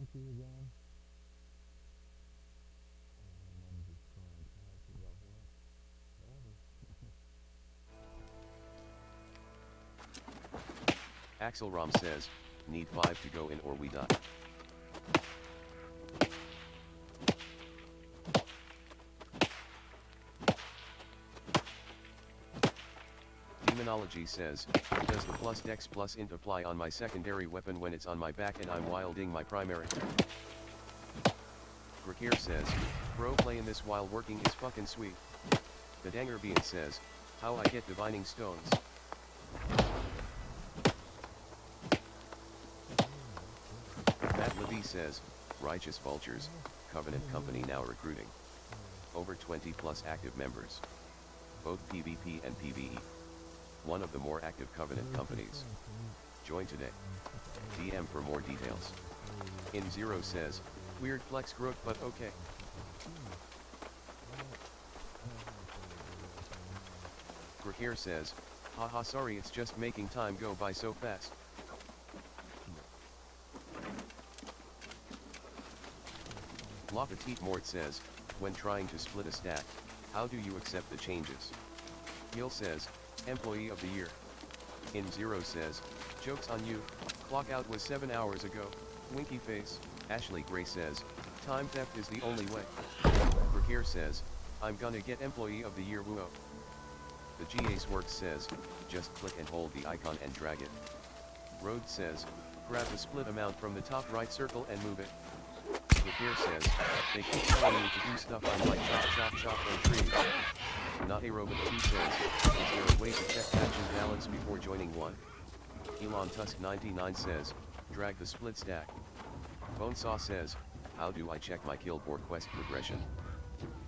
country again. And I'm just trying to figure out what. Whatever. Axelrom says, need 5 to go in or we die. Demonology says, does the plus dex plus int apply on my secondary weapon when it's on my back and I'm wielding my primary? Grakir says, bro playing this while working is fucking sweet. Bedangerbean says, how I get divining stones. Matt Levy says, righteous vultures, Covenant company now recruiting. Over 20 plus active members. Both PvP and PvE. One of the more active Covenant companies. Join today. DM for more details. In Zero says, weird flex growth but okay. Grakir says, haha sorry it's just making time go by so fast. La Petite Mort says, when trying to split a stack, how do you accept the changes? Gil says, Employee of the Year. In Zero says, joke's on you, clock out was 7 hours ago, winky face. Ashley Gray says, time theft is the only way. Grakir says, I'm gonna get Employee of the Year woo. The GA's Works says, just click and hold the icon and drag it. Rhodes says, grab the split amount from the top right circle and move it. Grakir says, they keep telling me to do stuff I'm like chop and trees. Not a robot 2 says, is there a way to check action balance before joining one? Elon Tusk 99 says, drag the split stack. Bonesaw says, how do I check my kill board quest progression?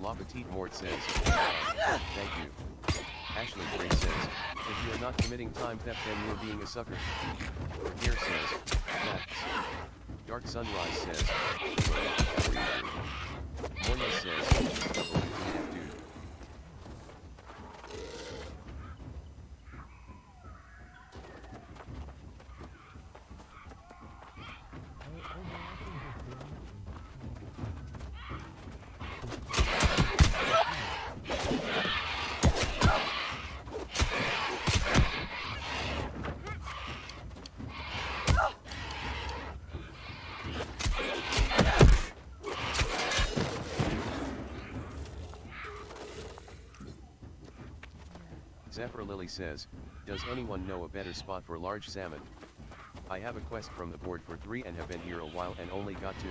La Petite Mort says, thank you. Ashley Gray says, if you are not committing time theft then you're being a sucker. Here says, facts. Dark Sunrise says, Morning says, double dude. Zephyr Lily says, does anyone know a better spot for large salmon? I have a quest from the board for 3 and have been here a while and only got 2.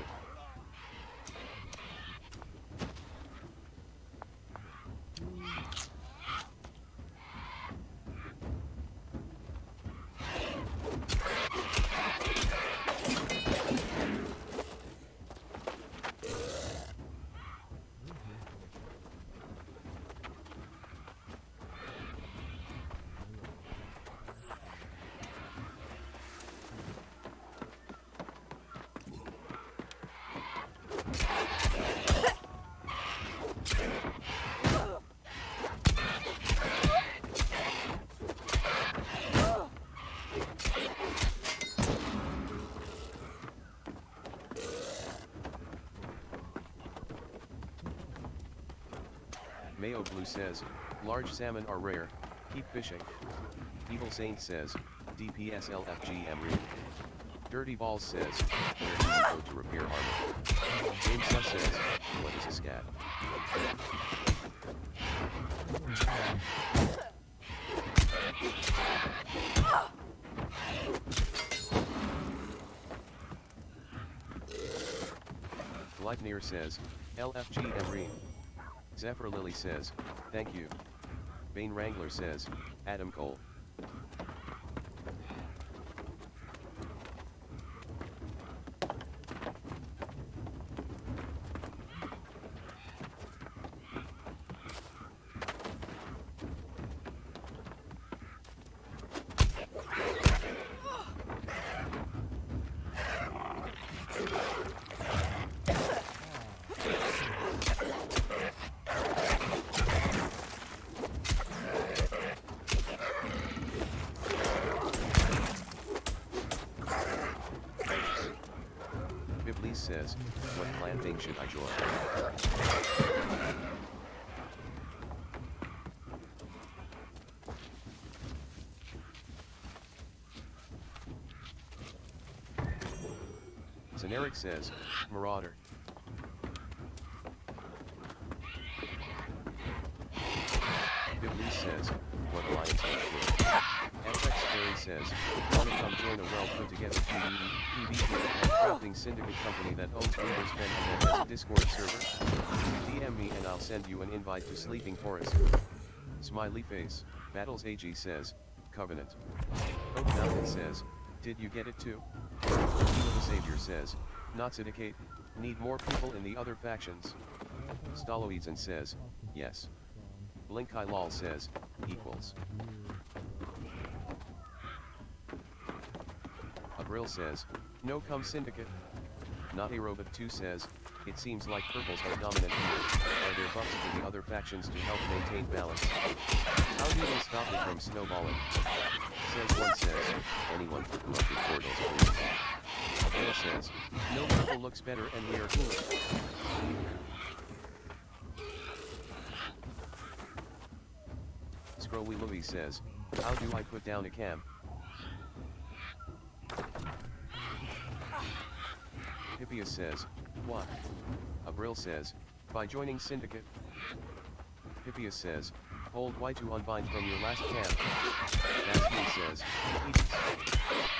Mayo Blue says, large salmon are rare, keep fishing. Evil Saint says, DPSLFGM real. Dirty Balls says, where do you go to repair armor? James Sus says, what is a scat? Gleipnir says, LFGM real. Zephyr Lily says, thank you. Bane Wrangler says, Adam Cole. says, what clan thing should I join? Generic says, Marauder. Biblis says, what alliance are you? FX Fairy says, wanna come join a well put together PvE, PvP, and crafting syndicate company that owns Windows 10 and that has a Discord server? DM me and I'll send you an invite to Sleeping Forest. Smiley face, Battles AG says, Covenant. Oak Mountain says, did you get it too? Eva the Savior says, not syndicate, need more people in the other factions. Staloidzin says, yes. Blinkai Lol says, equals. Abril says, no come syndicate. Not a robot 2 says, it seems like purples are dominant here, are there buffs to the other factions to help maintain balance? How do they stop it from snowballing? Says one says, anyone for corrupted portals please. Abril says, no purple looks better and we are cooler. Scrowy Louie says, how do I put down a cam? Hippias says, what? Abril says, by joining Syndicate. Hippias says, hold Y to unbind from your last cam. Ashley says, Hades.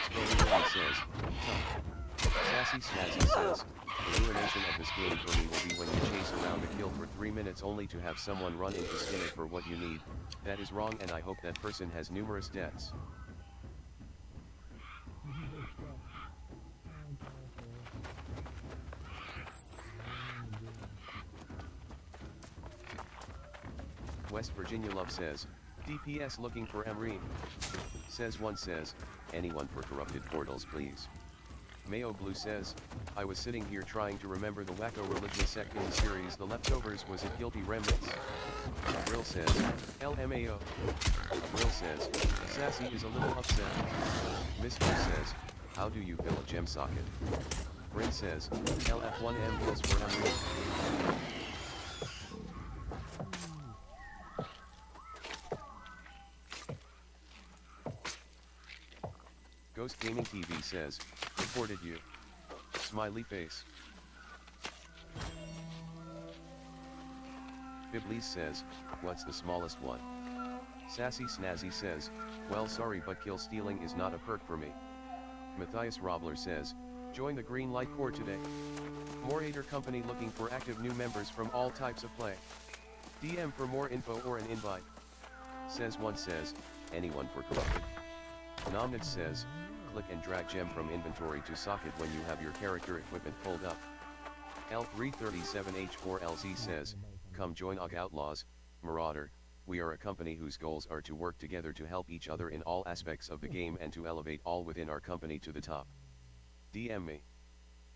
Scrowy Louie says, tough. Sassy Snazzy says, the ruination of this game for me will be when you chase around a kill for 3 minutes only to have someone run in to skin it for what you need. That is wrong and I hope that person has numerous deaths. West Virginia Love says, DPS looking for Amreen. Says one says, anyone for corrupted portals please. Mayo Blue says, I was sitting here trying to remember the wacko religious sect in the series The Leftovers, was it Guilty Remnants? Abril says, LMAO. Abril says, Sassy is a little upset. Mr. says, how do you fill a gem socket? Bryn says, LF1M feels for Amreen. Ghost Gaming TV says, reported you. Smiley face. Biblis says, what's the smallest one? Sassy Snazzy says, well sorry but kill stealing is not a perk for me. Matthias Robler says, join the Green Light Corps today. More Hater Company looking for active new members from all types of play. DM for more info or an invite. Says one says, anyone for corrupted. Nomnid says, click and drag gem from inventory to socket when you have your character equipment pulled up. L337H4LZ says, come join OG Outlaws, Marauder, we are a company whose goals are to work together to help each other in all aspects of the game and to elevate all within our company to the top. DM me.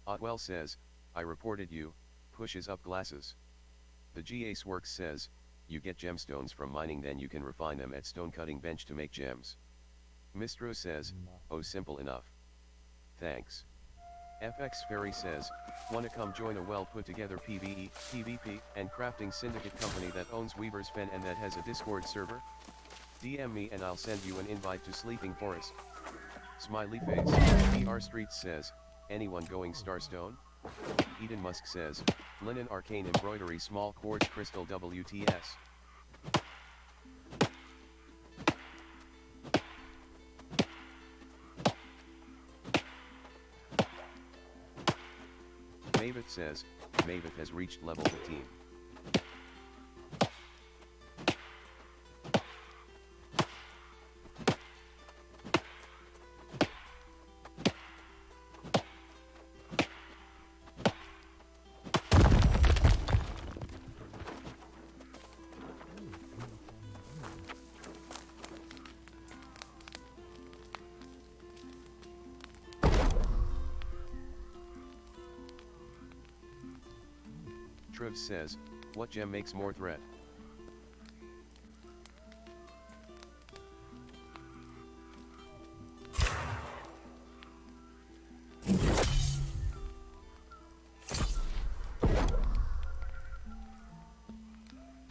Otwell says, I reported you, pushes up glasses. The GAce Works says, you get gemstones from mining then you can refine them at stone cutting bench to make gems. Mistro says, oh simple enough. Thanks. FX Fairy says, wanna come join a well put together PvE, PvP, and crafting syndicate company that owns Weaver's Fen and that has a Discord server? DM me and I'll send you an invite to Sleeping Forest. Smiley face. PR Streets says, anyone going Starstone? Eden Musk says, linen arcane embroidery small quartz crystal WTS. Mavet says, Mavet has reached level 15. Triv says, what gem makes more threat?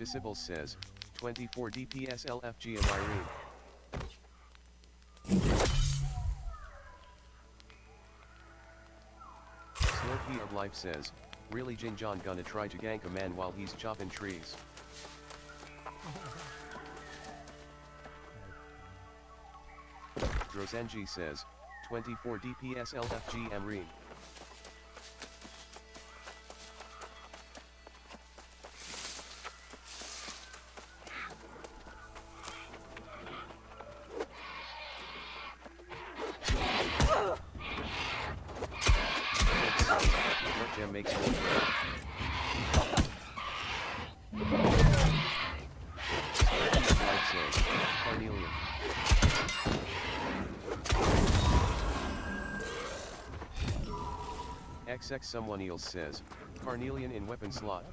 Disciples says, 24 DPS LFGM Irene. Slurpee of Life says, really Jinjon gonna try to gank a man while he's chopping trees. Drozenji says, 24 DPS LFG Amreen. What gem makes more bread? Life says, Carnelian. XX someone else says, Carnelian in weapon slot.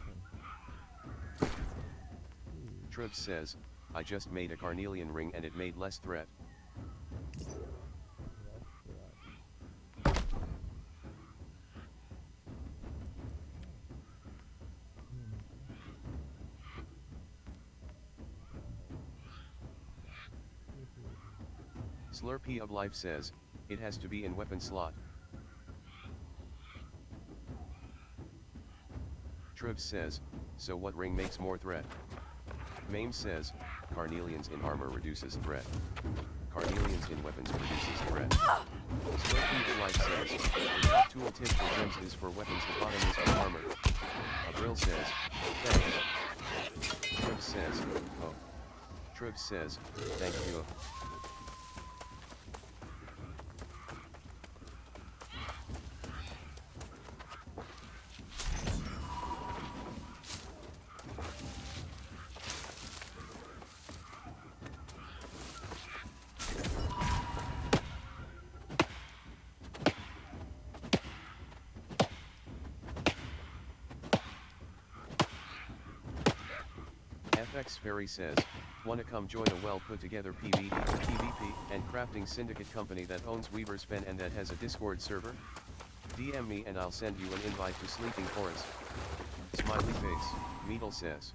Tribs says, I just made a Carnelian ring and it made less threat. Slurpee of Life says, it has to be in weapon slot. Tribs says, so what ring makes more threat? Mame says, Carnelians in armor reduces threat. Carnelians in weapons reduces threat. Slurpee of Life says, the top tool tip for gems is for weapons, the bottom is for armor. Abril says, thanks. Tribs says, oh. Tribs says, thank you. FX Ferry says, wanna come join a well put together PvE, PvP, and crafting syndicate company that owns Weaver's Pen and that has a Discord server? DM me and I'll send you an invite to Sleeping Forest. Smiley face, Meadle says.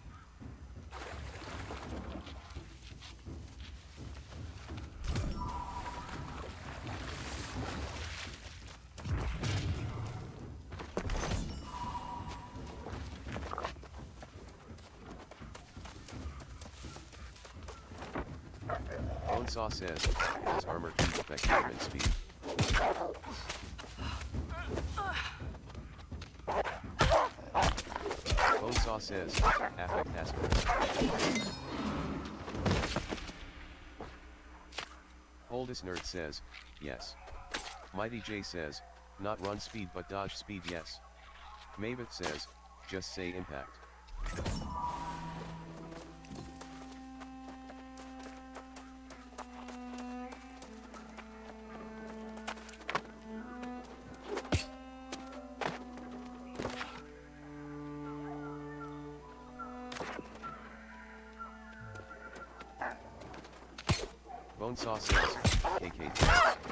Bonesaw says, does armor keep affect movement speed? Bonesaw says, affect aspect. Oldest Nerd says, yes. Mighty J says, not run speed but dodge speed yes. Maveth says, just say impact. Bonesaw says, KK.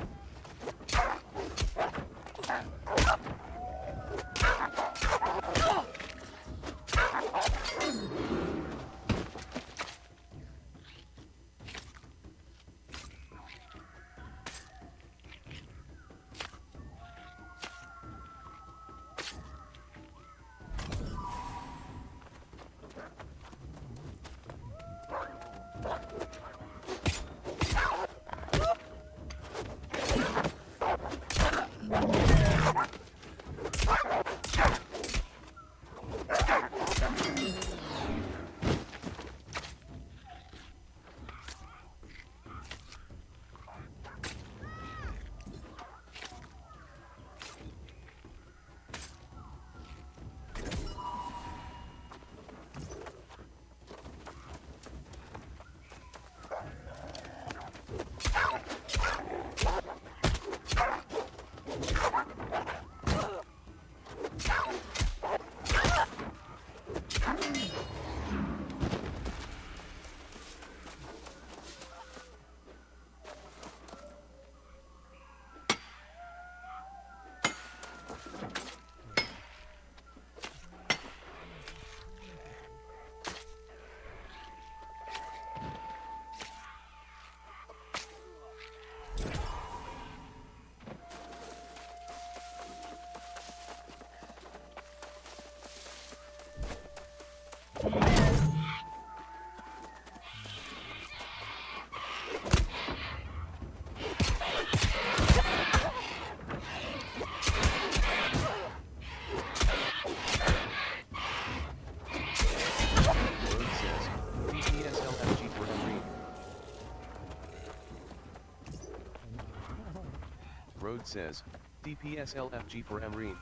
Road says, DPSLFG for Amreen.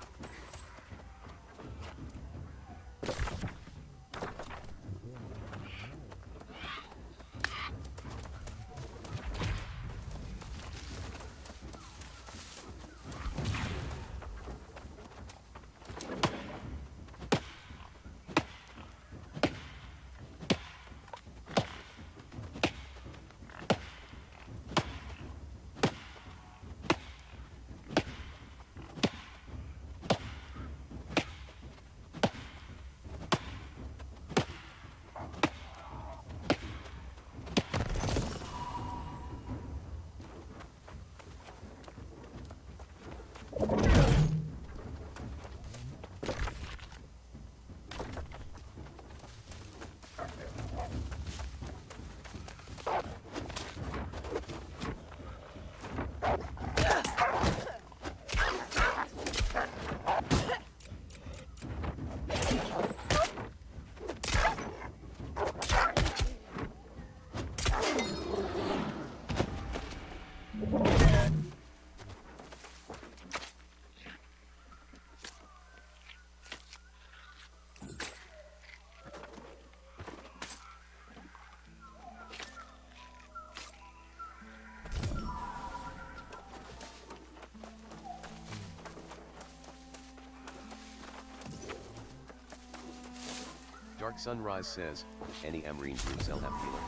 Dark Sunrise says, any Amreen groups LF healer.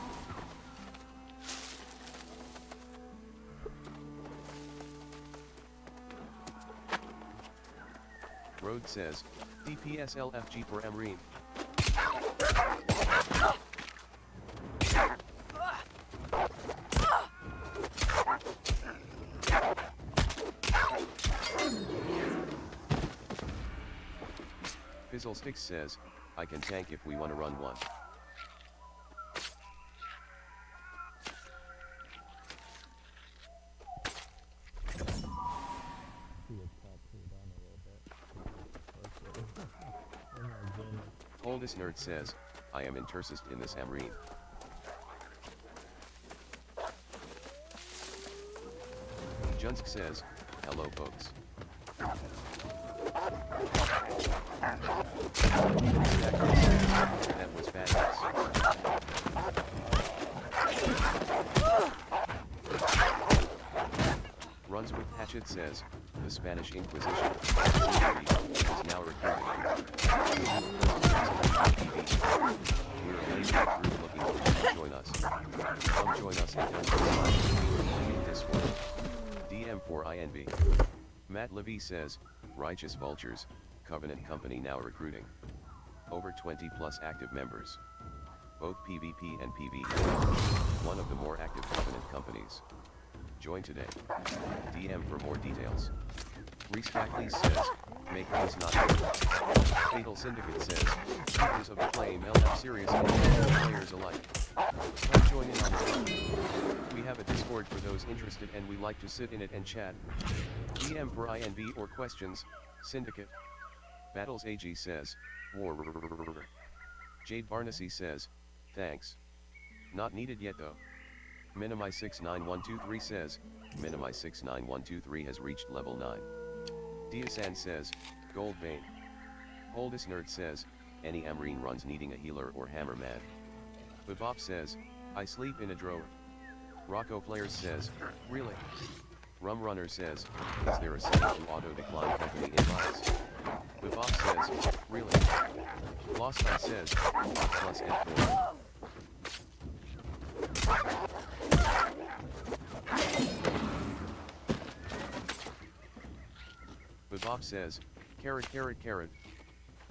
Road says, DPSLFG for Amreen. Fizzlesticks says, I can tank if we wanna run one. Oldest Nerd says, I am interested in this Amreen. Junsk says, hello folks. That was badass. Runs with Hatchet says, the Spanish Inquisition is now recruiting. We're a late group looking for you to join us. Come join us and don't be in Discord. DM4INB. Matt Levy says, Righteous Vultures, Covenant Company now recruiting. Over 20 plus active members. Both PvP and PvE. One of the more active Covenant companies. Join today. DM for more details. Reese Backley says, make these not Fatal Syndicate says, Keepers of the Flame LF serious and players alike. Come join in on the fun. We have a Discord for those interested and we like to sit in it and chat. DM for INV or questions, Syndicate. Battles AG says, War. Jade Barnacy says, thanks. Not needed yet though. Minimi69123 says, Minimi69123 has reached level 9. Diasan says, Gold Vein. Oldest Nerd says, any Amreen runs needing a healer or hammer man. Bebop says, I sleep in a drawer. Rocco Players says, really? Rum Runner says, is there a setting to auto-decline company invites? Bebop says, really? Lost Eye says, plus N4. Bebop says, carrot.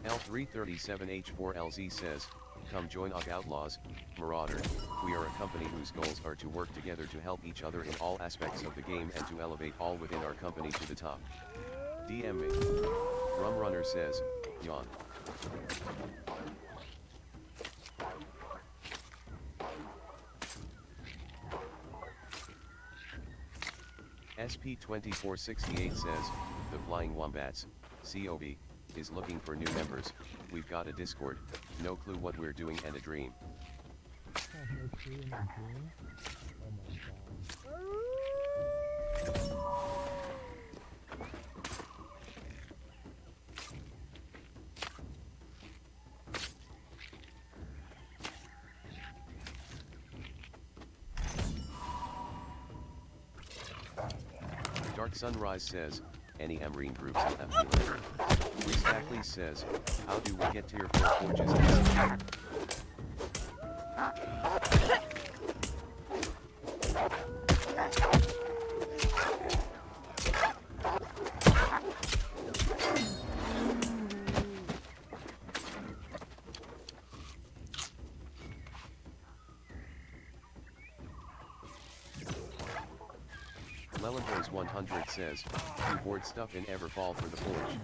L337H4LZ says, come join OG Outlaws, Marauder. We are a company whose goals are to work together to help each other in all aspects of the game and to elevate all within our company to the top. DM me. Rum Runner says, yawn. SP2468 says, the Flying Wombats, COV, is looking for new members. We've got a Discord, no clue what we're doing and a dream. Sunrise says, any Amreen groups LF healer. Restackley says, how do we get tier 4 forges? Lelandros 100 says, do board stuff in ever fall for the forge?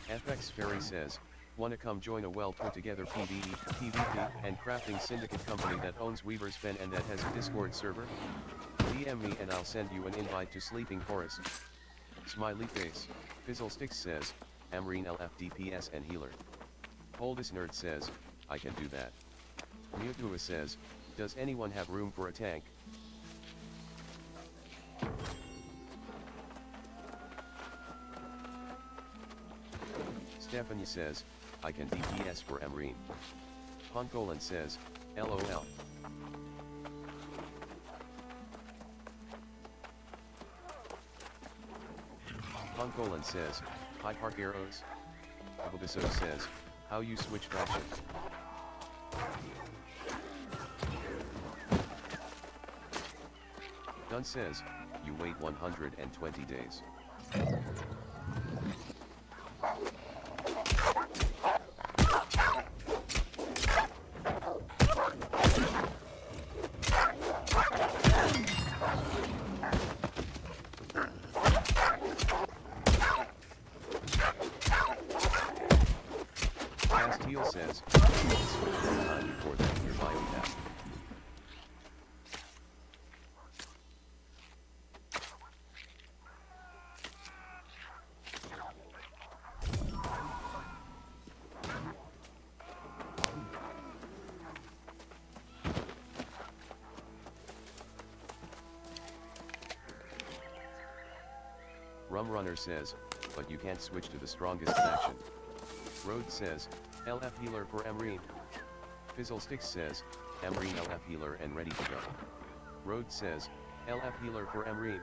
FX Ferry says, wanna come join a well put together PvE, PvP, and crafting syndicate company that owns Weaver's Fen and that has a Discord server? DM me and I'll send you an invite to Sleeping Forest. Smiley face. Fizzlesticks says, Amreen LF DPS and healer. Oldest Nerd says, I can do that. Mewtwo says, does anyone have room for a tank? Stephanie says, I can DPS for Amreen. Poncolin says, LOL. Poncolin says, hi Park Arrows. Abubiso says, how you switch faction? Dunn says, you wait 120 days. Castile says, it's time before that you're buying that. Rum Runner says, but you can't switch to the strongest faction. Rhodes says, LF healer for Amreen. Fizzlesticks says, Amreen LF healer and ready to go. Rhodes says, LF healer for Amreen.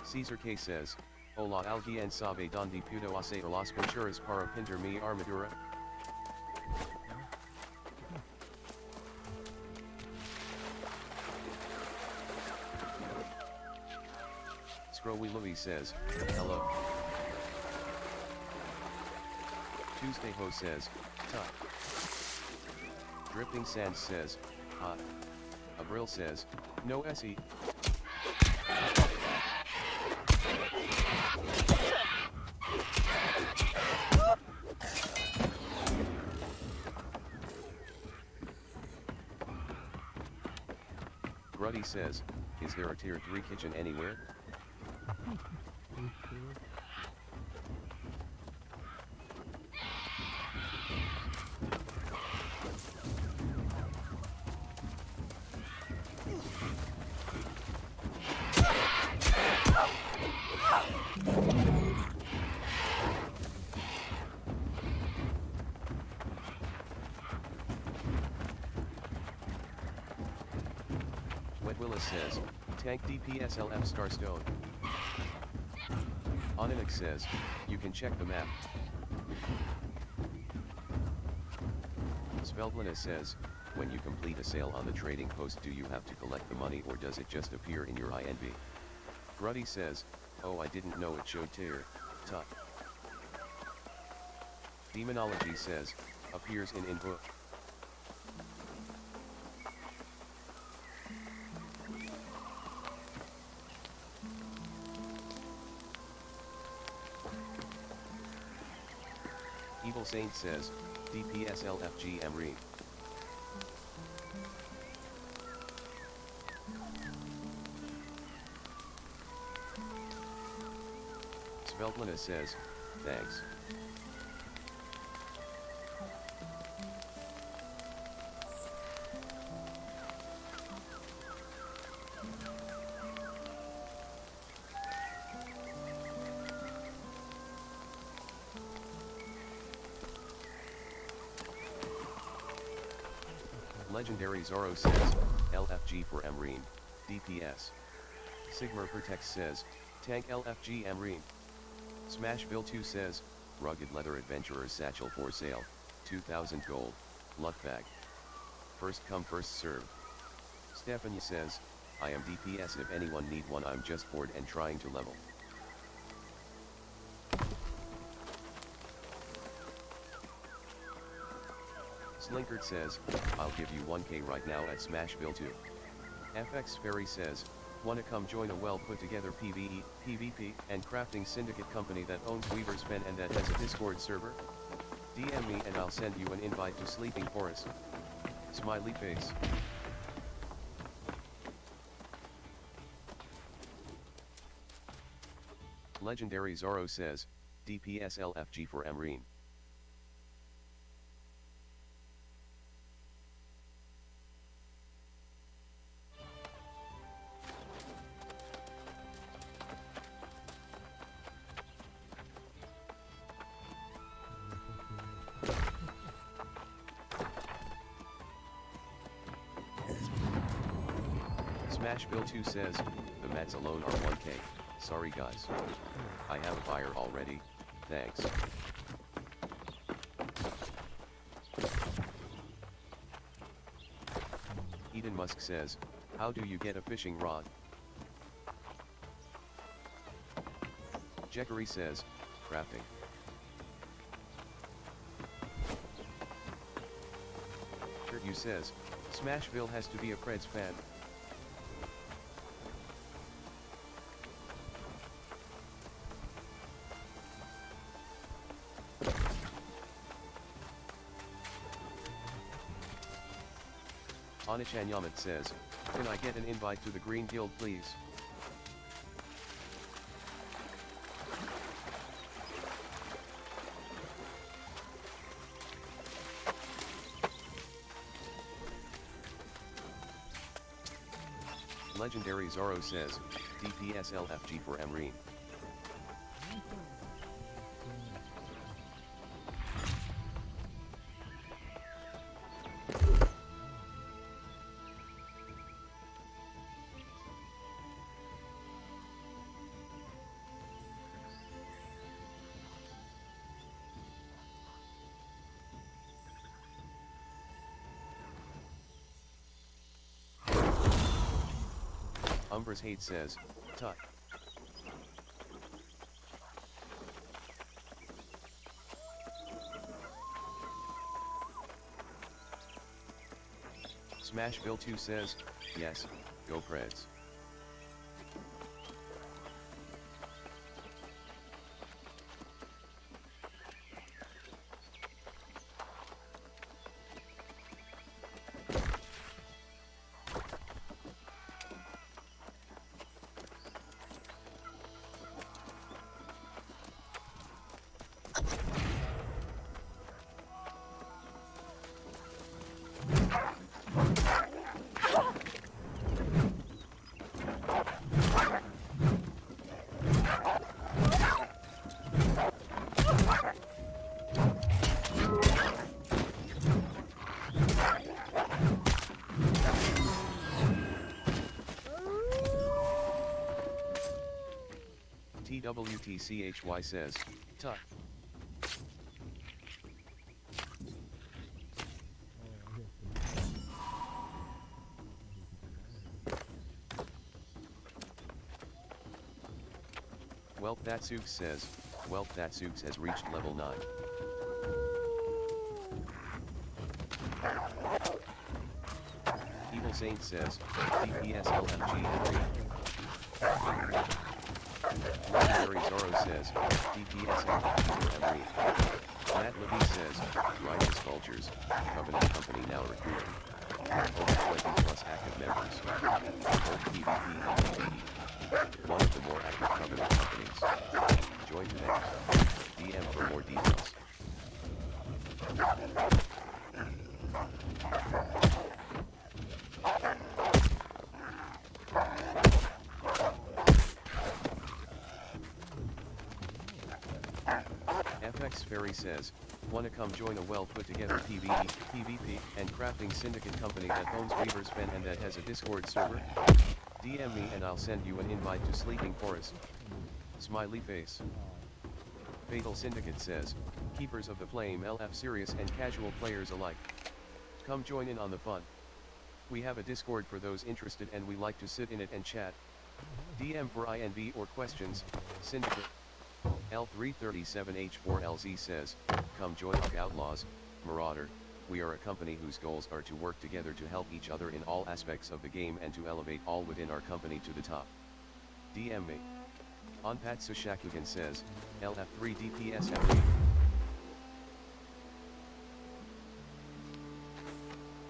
Caesar K says, Hola alguien sabe donde puedo hacer las pinturas para pintar mi armadura? Scrowy Louis says, hello. Tuesday Ho says, tough. Dripping Sands says, hot. Abril says, no SE. Gruddy says, is there a tier 3 kitchen anywhere? Wet Willis says, tank DPS LF Starstone. Onanix says, you can check the map. Sveldlina says, when you complete a sale on the trading post do you have to collect the money or does it just appear in your INV? Gruddy says, oh I didn't know it showed tier, tuck. Demonology says, appears in input. Evil Saint says, DPS LFG Amreen. Feltlina says, thanks. Legendary Zoro says, LFG for Amreen, DPS. Sigmar Protects says, Tank LFG Amreen. Smashville 2 says, Rugged Leather Adventurer Satchel for sale, 2000 gold, luck bag. First come first serve. Stephanie says, I am DPS if anyone need one, I'm just bored and trying to level. Slinkard says, I'll give you 1k right now at Smashville 2. FX Ferry says, wanna come join a well put together PvE, PvP, and crafting syndicate company that owns Weaver's Pen and that has a Discord server? DM me and I'll send you an invite to Sleeping Forest. Smiley face. Legendary Zoro says, DPS LFG for Amreen. Smashville 2 says, the mats alone are 1k, sorry guys. I have a buyer already, thanks. Eden Musk says, how do you get a fishing rod? Jeckery says, crafting. Shirt you says, Smashville has to be a Preds fan. Anichan Yamat says, can I get an invite to the Green Guild please? Legendary Zoro says, DPS LFG for Amreen. Umbra's Hate says, tut. Smashville 2 says, yes, go Preds. TWTCHY says, tut. Welp That Sooks says, Welp That Sooks has reached level 9. Evil Saint says, DPS LFG Henry. Legendary Zoro says, DPS LFG Henry. Matt Levy says, Righteous Vultures, Covenant Company now recruiting. Over 20 plus active members. Both PvP and PvE. One of the more active Covenant companies. Join today. DM for more details. FX Ferry says, wanna come join a well put together PvE, PvP, and crafting syndicate company that owns Weaver's Fen and that has a Discord server? DM me and I'll send you an invite to Sleeping Forest. Smiley face. Fatal Syndicate says, keepers of the flame LF serious and casual players alike. Come join in on the fun. We have a Discord for those interested and we like to sit in it and chat. DM for INV or questions, Syndicate. L337H4LZ says, come join our Outlaws, Marauder. We are a company whose goals are to work together to help each other in all aspects of the game and to elevate all within our company to the top. DM me. Onpatsu Shakugan says, LF3 DPS MV.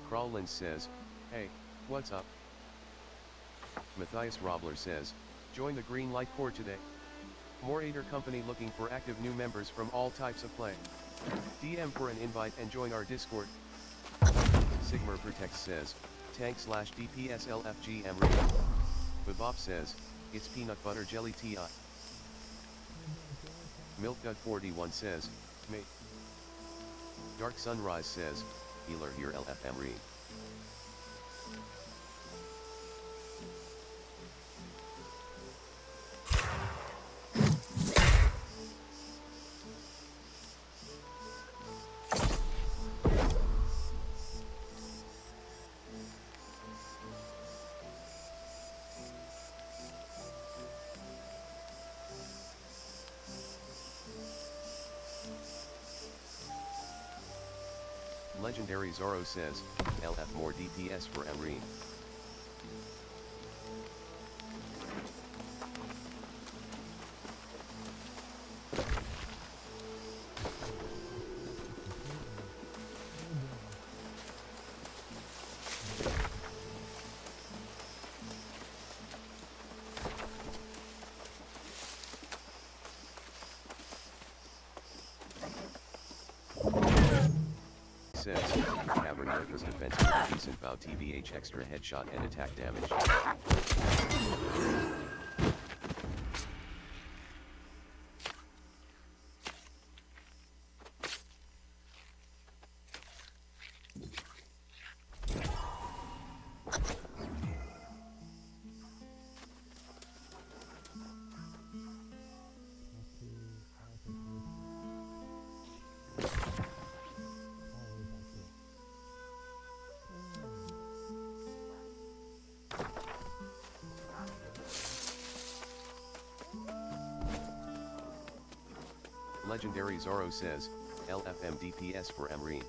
Crawlin says, hey, what's up? Matthias Robler says, join the Green Light Corps today. Morator company looking for active new members from all types of play. DM for an invite and join our Discord. Sigmar Protect says, tank/DPS LFG MRE. Babop says, it's peanut butter jelly TI. Milkdud41 says, mate. Dark Sunrise says, healer here LF MRE. Legendary Zoro says, LF more DPS for Emreen. Says, Cavern Merca's defense with decent bow TVH extra headshot and attack damage. Legendary Zoro says, LFM DPS for Emreen.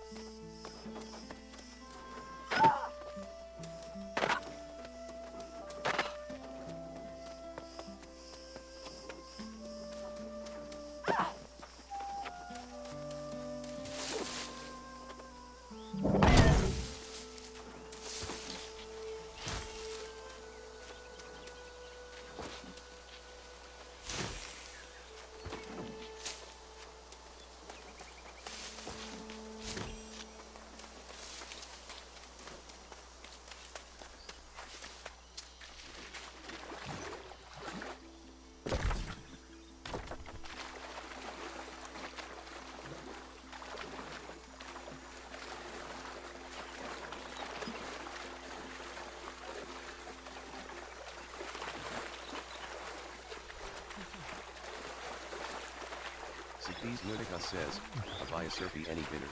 Sikis Nudica says, Abaya Surfy any bidders.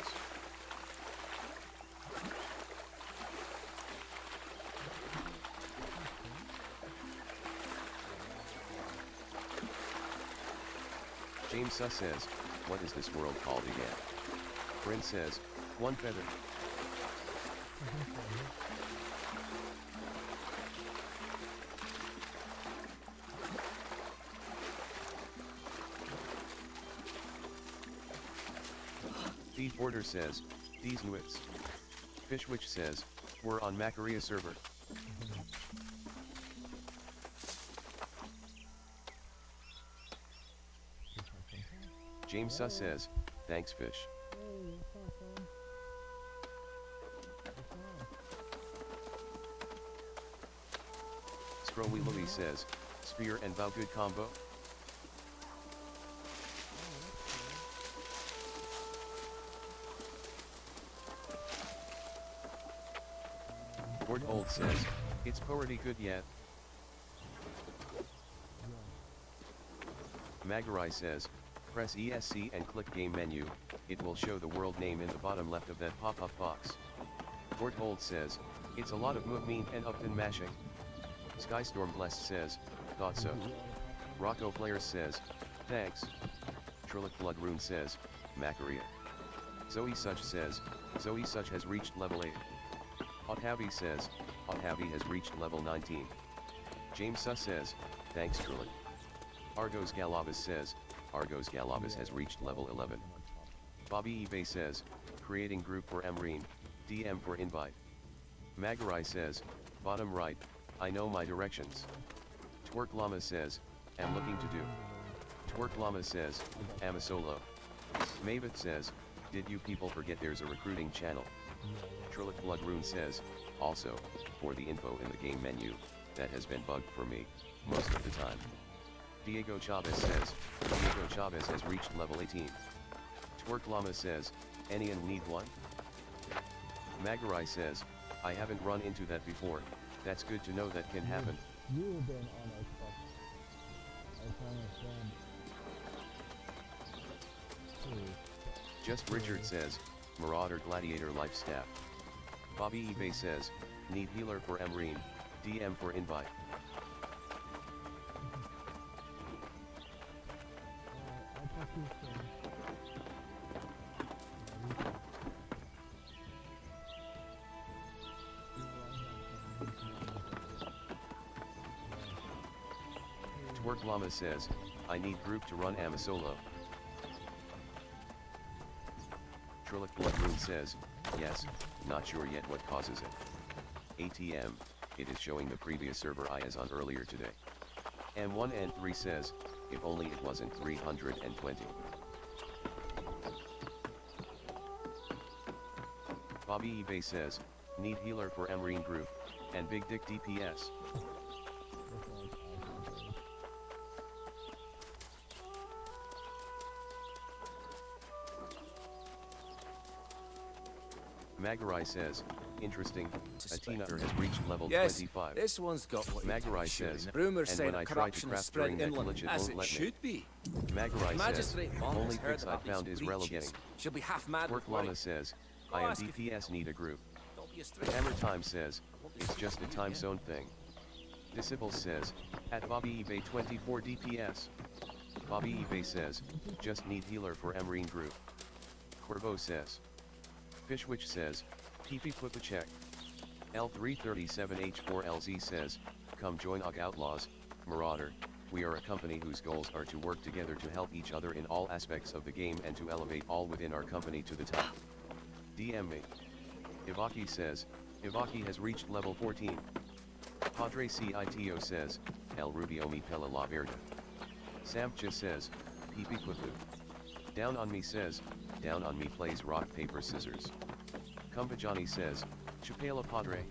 James Suss says, what is this world called again? Prince says, one feather. Feed Border says, these nwits. Fishwitch says, we're on Macaria server. James Suss says, thanks fish. Hey, what's up, son? What's up? Scrowy Louis says, spear and bow good combo? Fort Old says, it's pretty good yet. Magarai says, press ESC and click game menu, it will show the world name in the bottom left of that pop-up box. Fort Old says, it's a lot of movement and Upton mashing. Skystorm Blessed says, thought so. Rocco Flares says, thanks. Trillic Blood Rune says, Macaria. Zoe Such says, Zoe Such has reached level 8. Othavi says, Othavi has reached level 19. James Suss says, thanks Trillic. Argos Galabas says, Argos Galabas has reached level 11. Bobby eBay says, creating group for Emreen, DM for invite. Magarai says, bottom right, I know my directions. Twerk Llama says, am looking to do. Twerk Llama says, am a solo. Mavet says, did you people forget there's a recruiting channel? Trillic Blood Rune says, also, for the info in the game menu, that has been bugged for me, most of the time. Diego Chavez says, Diego Chavez has reached level 18. Twerk Llama says, anyone need one? Magarai says, I haven't run into that before, that's good to know that can happen. You've been on our stuff. I can't understand. Just Richard says, Marauder Gladiator Life Staff. Bobby eBay says, need healer for Emreen, DM for invite. I'll talk to you soon. Twerk Llama says, I need group to run Am a solo. Trillic Blood Rune says, yes, not sure yet what causes it. ATM, it is showing the previous server I was on earlier today. M1 and 3 says, if only it wasn't 320. Bobby eBay says, need healer for Emreen group, and big dick DPS. Magarai says, interesting, Atina has reached level 25. This one's got what Magarai says, rumors and say when that I tried to corruption is craft spread during that inland, glitch it as won't it let me. should be. Magarai says, Magistrate Bond only has heard fix I about found these is relocating. breaches. She'll be half mad Twerk with worry. Llama says, Go I am ask if- DPS need a group. Don't be a straight. Hammer Time says, it's just a time zone thing. Disciple says, at Bobby eBay 24 DPS. Bobby eBay says, just need healer for Emreen group. Corvo says. Fishwitch says, PP put the check. L337H4LZ says, come join OG Outlaws, Marauder, we are a company whose goals are to work together to help each other in all aspects of the game and to elevate all within our company to the top. DM me. Ivaki says, Ivaki has reached level 14. Padre Cito says, El Rubio mi pela la verga. Samcha says, PP Putu. Down on me says, down on me plays rock paper scissors. Kumbajani says, Chapela Padre.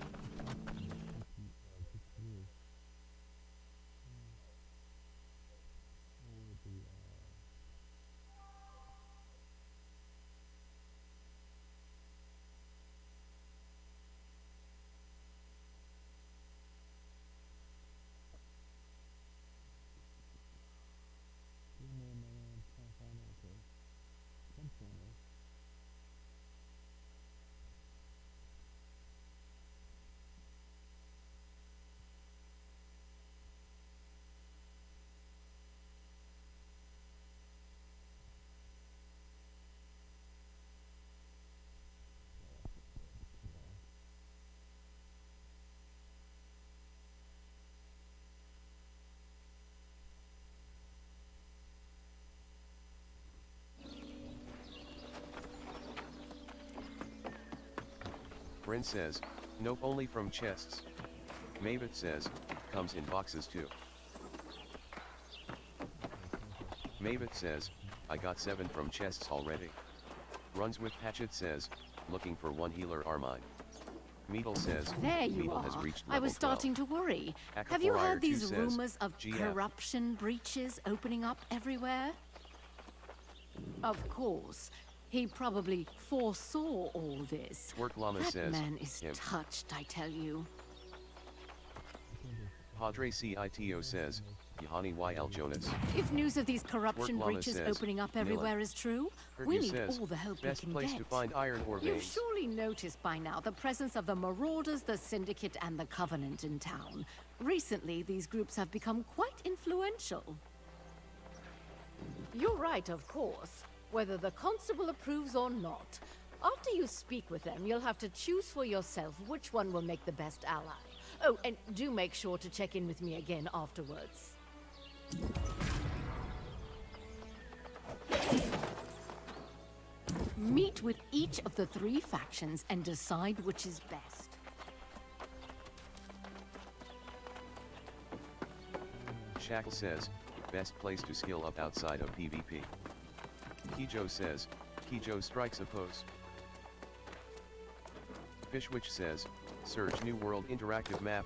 Bryn says, nope only from chests. Mavet says, comes in boxes too. Mavet says, I got 7 from chests already. Runs with Hatchet says, looking for 1 healer Armine. Meadle says, There you Meadle are. has reached I level was starting 12. to worry. Akafor Have you Ire heard 2 these says, rumors of GF. corruption breaches opening up everywhere? Of course. He probably foresaw all this. Twerk Llama That says, man is him. touched, I tell you. Padre Cito says, Yahani YL Jonas. If news of these corruption Llama breaches says, opening up Milan. everywhere is true, we Hergu need says, all the help we best can place get. to find iron ore You've veins. surely noticed by now the presence of the Marauders, the Syndicate, and the Covenant in town. Recently, these groups have become quite influential. You're right, of course. Whether the Constable approves or not. After you speak with them, you'll have to choose for yourself which one will make the best ally. Oh, and do make sure to check in with me again afterwards. Meet with each of the 3 factions and decide which is best. Shackle says, best place to skill up outside of PvP. Kijo says, Kijo strikes a pose. Fishwitch says, Surge New World interactive map